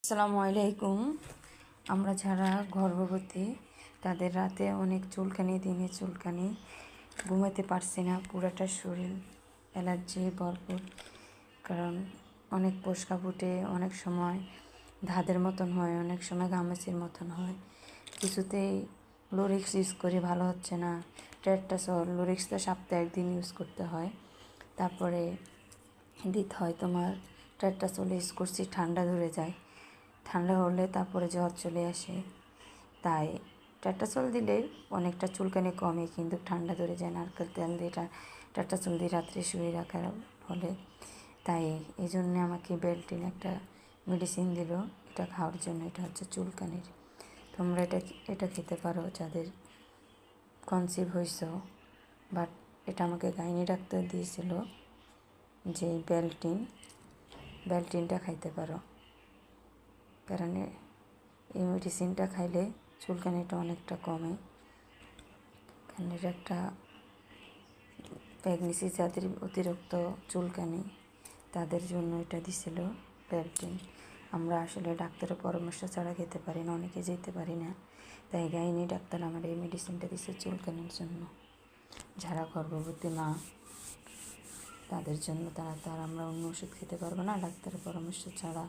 আসসালামু আলাইকুম। আমরা যারা গর্ভবতী তাদের রাতে অনেক চুলকানি, দিনে চুলকানি, ঘুমাতে পারছি না, পুরাটা শরীর অ্যালার্জি ভরপুর। কারণ অনেক ফোস্কা ফুটে, অনেক সময় ধাদের মতন হয়, অনেক সময় ঘামাচির মতন হয়। কিছুতেই লোরিক্স ইউজ করি, ভালো হচ্ছে না। টেট্রাসল, লোরিক্স তো সপ্তাহে একদিন ইউজ করতে হয়, তারপরে দিতে হয় তোমার টেট্রাসল ইউজ করছি, ঠান্ডা ধরে যায়, ঠান্ডা হলে তারপরে জ্বর চলে আসে। তাই টেট্রাসল দিলে অনেকটা চুলকানি কমে, কিন্তু ঠান্ডা ধরে যায়। নারকেল তেল দিয়ে টেট্রাসল দিয়ে রাত্রে শুয়ে রাখার ফলে। তাই এই জন্যে আমাকে বেলটিন একটা মেডিসিন দিল, এটা খাওয়ার জন্য। এটা হচ্ছে চুলকানির। তোমরা এটা খেতে পারো যাদের কনসিভ হয়েছ। বাট এটা আমাকে গাইনি ডাক্তার দিয়েছিল যে বেলটিনটা খাইতে পারো, কারণ এই মেডিসিনটা খাইলে চুলকানিটা অনেকটা কমে। কারণ এটা একটা প্রেগনেন্সি যাদের অতিরিক্ত চুলকানি তাদের জন্য এটা দিছিল বেলটিন। আমরা আসলে ডাক্তারের পরামর্শ ছাড়া খেতে পারি না, অনেকে যেতে পারি না। তাই গাইনি ডাক্তার আমার এই মেডিসিনটা দিছে চুলকানির জন্য। যারা গর্ভবতী মা তাদের জন্য, তারা আমরা অন্য ওষুধ খেতে পারবো না ডাক্তারের পরামর্শ ছাড়া।